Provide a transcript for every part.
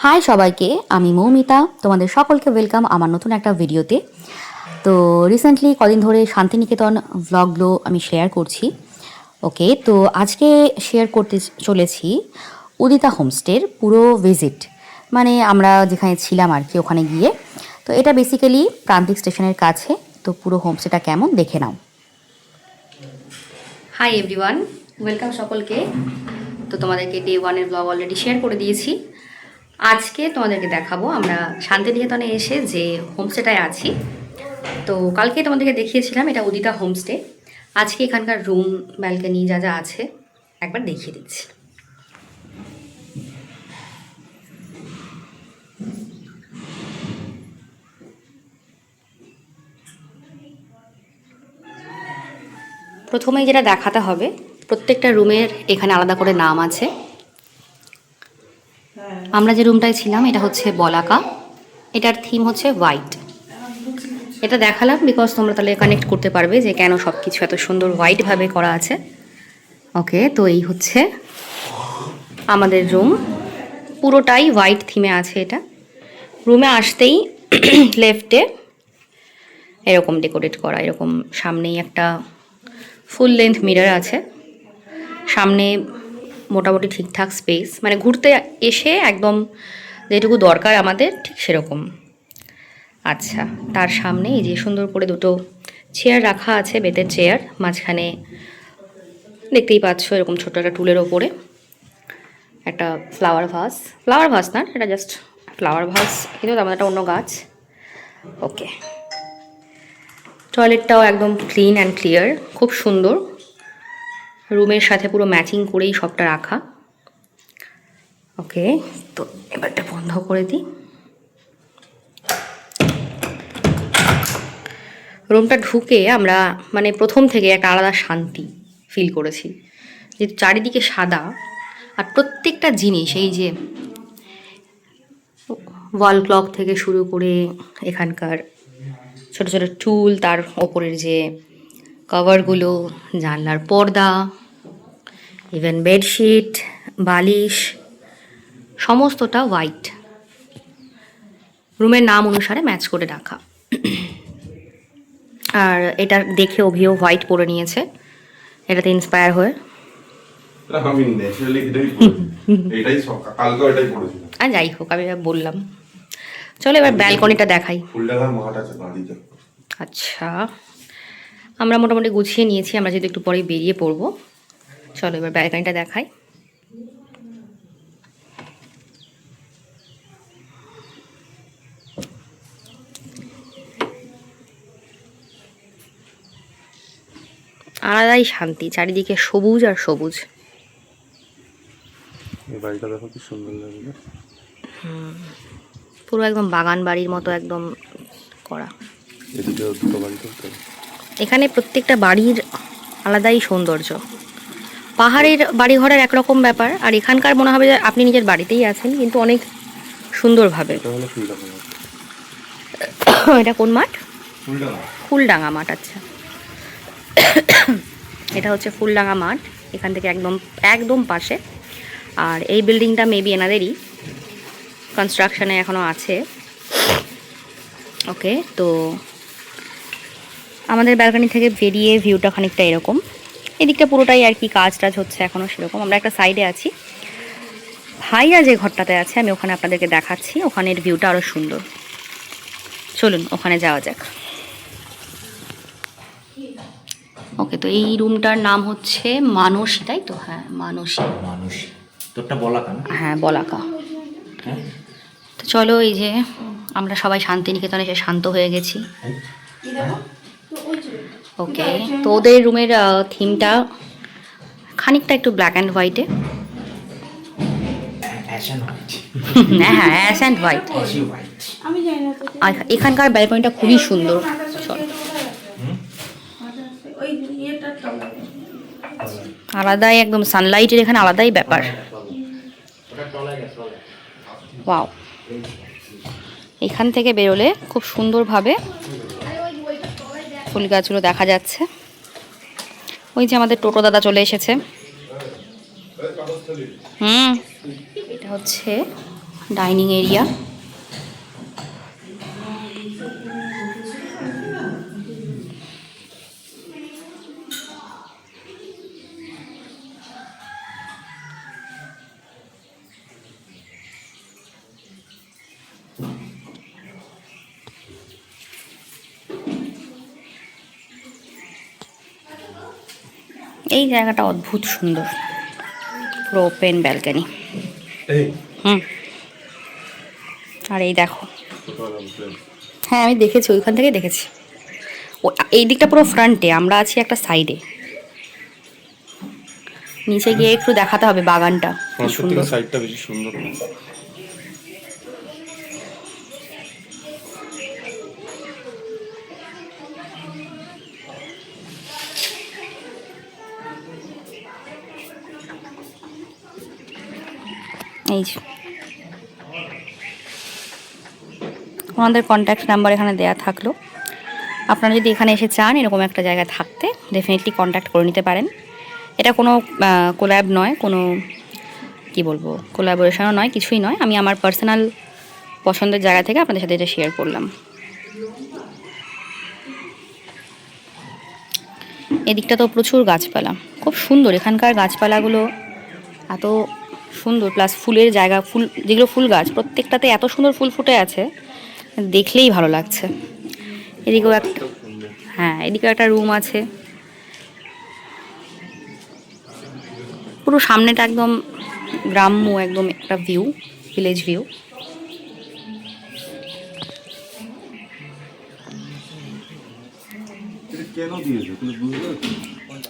High সবাইকে, আমি মৌমিতা। তোমাদের সকলকে ওয়েলকাম আমার নতুন একটা ভিডিওতে। তো রিসেন্টলি কদিন ধরে শান্তিনিকেতন ভ্লগগুলো আমি শেয়ার করছি। ওকে, তো আজকে শেয়ার করতে চলেছি উদিতা হোমস্টের পুরো ভিজিট, মানে আমরা যেখানে ছিলাম আর কি ওখানে গিয়ে। তো এটা বেসিক্যালি প্রান্তিক স্টেশনের কাছে। তো পুরো হোমস্টেটা কেমন দেখে নাও। হাই এভরিওয়ান, ওয়েলকাম সকলকে। তো তোমাদেরকে ডে ওয়ানের ব্লগ অলরেডি শেয়ার করে দিয়েছি। আজকে তোমাদেরকে দেখাবো আমরা শান্তিনিকেতনে এসে যে হোমস্টেটায় আছি। তো কালকে তোমাদেরকে দেখিয়েছিলাম এটা উদিতা হোমস্টে। আজকে এখানকার রুম, ব্যালকনি যা যা আছে একবার দেখিয়ে দিচ্ছি। প্রথমেই যেটা দেখাতে হবে, প্রত্যেকটা রুমের এখানে আলাদা করে নাম আছে। আমরা যে রুমটায় ছিলাম এটা হচ্ছে বলাকা, এটার থিম হচ্ছে হোয়াইট। এটা দেখালাম বিকজ তোমরা তাহলে কানেক্ট করতে পারবে যে কেন সব কিছু এত সুন্দর হোয়াইটভাবে করা আছে। ওকে, তো এই হচ্ছে আমাদের রুম, পুরোটাই হোয়াইট থিমে আছে এটা। রুমে আসতেই লেফটে এরকম ডেকোরেট করা, এরকম সামনেই একটা ফুল লেন্থ মিরর আছে। সামনে মোটামুটি ঠিকঠাক স্পেস, মানে ঘুরতে এসে একদম যেটুকু দরকার আমাদের ঠিক সেরকম। আচ্ছা, তার সামনে এই যে সুন্দর করে দুটো চেয়ার রাখা আছে, বেতের চেয়ার। মাঝখানে দেখতেই পাচ্ছ এরকম ছোট একটা টুলের ওপরে একটা ফ্লাওয়ার ভাস না, এটা জাস্ট ফ্লাওয়ার ভাস, কিন্তু তেমন একটা অন্য গাছ। ওকে, টয়লেটটাও একদম ক্লিন অ্যান্ড ক্লিয়ার, খুব সুন্দর। রুমের সাথে পুরো ম্যাচিং করেই সবটা রাখা। ওকে, তো এবারটা বন্ধ করে দিই। রুমটা ঢুকে আমরা মানে প্রথম থেকে একটা আলাদা শান্তি ফিল করেছি, যেহেতু চারিদিকে সাদা। আর প্রত্যেকটা জিনিস, এই যে ওয়াল ক্লক থেকে শুরু করে এখানকার ছোট ছোট টুল, তার ওপরের যে কভারগুলো, জানলার পর্দা, ইভেন বেডশিট, বালিশ, সমস্তটা হোয়াইট। রুমের নাম অনুসারে ম্যাচ করে রাখা। আর এটা দেখে অভিও হোয়াইট পরে নিয়েছে, এটাতে ইন্সপায়ার হয়ে। আমি ন্যাচারালি এটাই কালকে এটাই পড়েছিলাম। আর যাই হোক, আমি বললাম। চলো এবার ব্যালকনিটা দেখাই। ফুলডাঙ্গার মাঠ আছে বাড়িতে। আচ্ছা, আমরা মোটামুটি গুছিয়ে নিয়েছি, আমরা যদি একটু পরে বেরিয়ে পড়বো। চলো এবার ব্যালকনিটা দেখাই। আলাদাই শান্তি, চারিদিকে সবুজ আর সবুজ। এই বাড়িটা দেখো কি সুন্দর লাগছে। পুরো একদম বাগান বাড়ির মতো একদম করা। এদিকে দুটো বাড়ি করতে। এখানে প্রত্যেকটা বাড়ির আলাদাই সৌন্দর্য। পাহাড়ের বাড়িঘরের একরকম ব্যাপার, আর এখানকার মনে হবে যে আপনি নিজের বাড়িতেই আছেন, কিন্তু অনেক সুন্দরভাবে। এটা হলো ফুলডাঙ্গা। এটা কোন মাঠ? ফুলডাঙ্গা। ফুলডাঙ্গা মাঠ, আচ্ছা। এটা হচ্ছে ফুলডাঙ্গা মাঠ, এখান থেকে একদম একদম পাশে। আর এই বিল্ডিংটা মেবি এনাদেরই, কনস্ট্রাকশানে এখনও আছে। ওকে, তো আমাদের ব্যালকনি থেকে বেরিয়ে ভিউটা খানিকটা এরকম। এদিকটা পুরোটাই আর কি কাজ টাজ হচ্ছে এখনও সেরকম। আমরা একটা সাইডে আছি, ভাইয়া যে ঘরটাতে আছে আমি ওখানে আপনাদেরকে দেখাচ্ছি। ওখানের ভিউটা আরও সুন্দর। চলুন ওখানে যাওয়া যাক। ওকে, তো এই রুমটার নাম হচ্ছে মানসী, তাই তো? হ্যাঁ, মানসী। তোরটা বলাকা না? হ্যাঁ, বলাকা। তো চলো, এই যে আমরা সবাই শান্তিনিকেতনে এসে শান্ত হয়ে গেছি। ওকে, তো ওদের রুমের থিমটা খানিকটা একটু ব্ল্যাক অ্যান্ড হোয়াইটে। হ্যাঁ, অ্যাশ অ্যান্ড হোয়াইট। আর এখানকার ব্যালকনিটা খুবই সুন্দর। চল, আলাদাই একদম সানলাইটের এখানে আলাদাই ব্যাপার। ওয়াও, এখান থেকে বেরোলে খুব সুন্দরভাবে ফুল গাছগুলো দেখা যাচ্ছে। ওই যে আমাদের টোটো দাদা চলে এসেছে। এটা হচ্ছে ডাইনিং এরিয়া। এই জায়গাটা অদ্ভুত সুন্দর, পুরো ওপেন ব্যালকনি। হুম, আর এই দেখো, হ্যাঁ আমি দেখেছি, ওইখান থেকে দেখেছি। ও এই দিকটা পুরো ফ্রন্টে, আমরা আছি একটা সাইডে। নিচে গিয়ে একটু দেখাতে হবে বাগানটা কি সুন্দর। সাইডটা বেশি সুন্দর। এই যে ওনাদের কন্ট্যাক্ট নাম্বার এখানে দেয়া থাকলো, আপনারা যদি এখানে এসে চান এরকম একটা জায়গায় থাকতে, ডেফিনেটলি কন্ট্যাক্ট করে নিতে পারেন। এটা কোনো কোল্যাব নয়, কোনো কি বলবো কোলাবোরেশনও নয়, কিছুই নয়। আমি আমার পার্সোনাল পছন্দের জায়গা থেকে আপনাদের সাথে এটা শেয়ার করলাম। এদিকটা তো প্রচুর গাছপালা, খুব সুন্দর এখানকার গাছপালাগুলো, এত সুন্দর। প্লাস ফুলের জায়গা, ফুল যেগুলো ফুল গাছ প্রত্যেকটাতে এত সুন্দর ফুল ফুটে আছে, দেখলেই ভালো লাগছে। এদিকেও একটা, হ্যাঁ এদিকেও একটা রুম আছে। পুরো সামনেটা একদম গ্রাম্য, একদম একটা ভিউ, ভিলেজ ভিউ।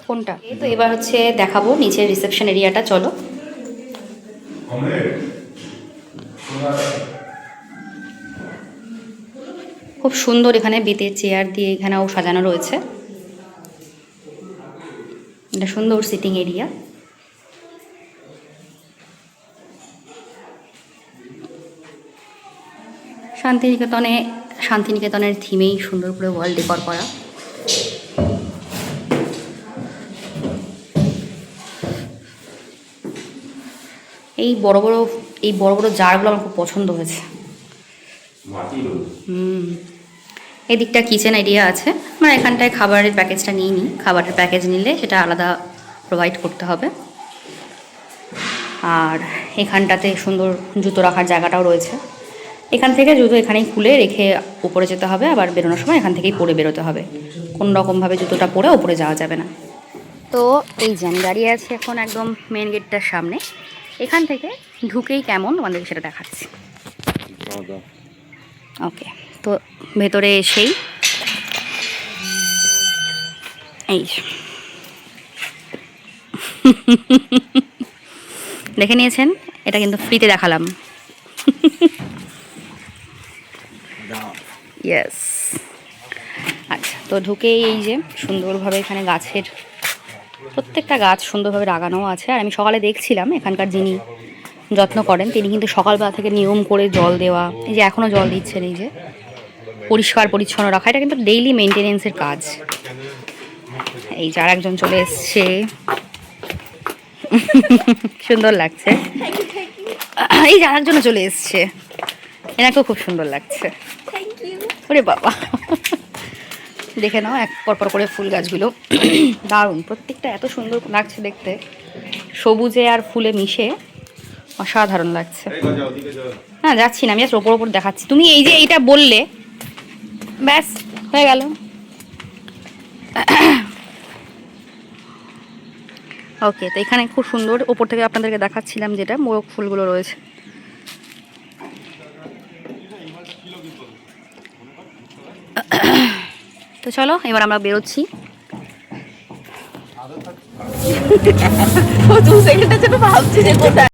কোনটা? তো এবার হচ্ছে দেখাবো নিচের রিসেপশন এরিয়াটা, চলো। খুব সুন্দর, এখানে বেতের চেয়ার দিয়ে এখানেও সাজানো রয়েছে। এটা সুন্দর সিটিং এরিয়া। শান্তিনিকেতনের থিমেই সুন্দর করে ওয়াল ডেকর করা। এই বড় বড় জারগুলো আমার খুব পছন্দ হয়েছে। এই দিকটা কিচেন এরিয়া আছে, মানে এখানটায় খাবারের প্যাকেজটা নিয়ে নিই। খাবারের প্যাকেজ নিলে সেটা আলাদা প্রোভাইড করতে হবে। আর এখানটাতে সুন্দর জুতো রাখার জায়গাটাও রয়েছে। এখান থেকে জুতো এখানেই খুলে রেখে উপরে যেতে হবে, আবার বেরোনোর সময় এখান থেকেই পরে বেরোতে হবে। কোনো রকমভাবে জুতোটা পরে উপরে যাওয়া যাবে না। তো এই যে আমি দাঁড়িয়ে আছি এখন একদম মেন গেটটার সামনে। এখান থেকে ঢুকেই কেমন আমাদেরকে সেটা দেখাচ্ছি। ওকে, তো ভেতরে এসেই এই দেখে নিয়েছেন, এটা কিন্তু ফ্রিতে দেখালাম। ইয়েস। আচ্ছা, তো ঢুকেই এই যে সুন্দরভাবে এখানে গাছের প্রত্যেকটা গাছ সুন্দরভাবে লাগানো আছে। আর আমি সকালে দেখছিলাম এখানকার যিনি যত্ন করেন তিনি কিন্তু সকালবেলা থেকে নিয়ম করে জল দেওয়া, এই যে এখনও জল দিচ্ছেন, এই যে পরিষ্কার পরিচ্ছন্ন রাখা, এটা কিন্তু ডেইলি মেনটেনেন্সের কাজ। এই যে আরেকজন চলে এসছে, সুন্দর লাগছে। এই যে আরেকজনও চলে এসছে, এনাকেও খুব সুন্দর লাগছে। ওরে বাবা, দেখে নাও এক পরপর করে ফুল গাছগুলো দারুণ, প্রত্যেকটা এত সুন্দর লাগছে দেখতে, সবুজে আর ফুলে মিশে অসাধারণ লাগছে। হ্যাঁ যাচ্ছি না, আমি জাস্ট ওপর ওপর দেখাচ্ছি। তুমি এই যে এইটা বললে, ব্যাস হয়ে গেল। ওকে, তো এখানে খুব সুন্দর ওপর থেকে আপনাদেরকে দেখাচ্ছিলাম যেটা মোরগ ফুলগুলো রয়েছে। তো চলো এবার আমরা বেরোচ্ছি। 2 সেকেন্ডের জন্য ভাবছি যে কোথায়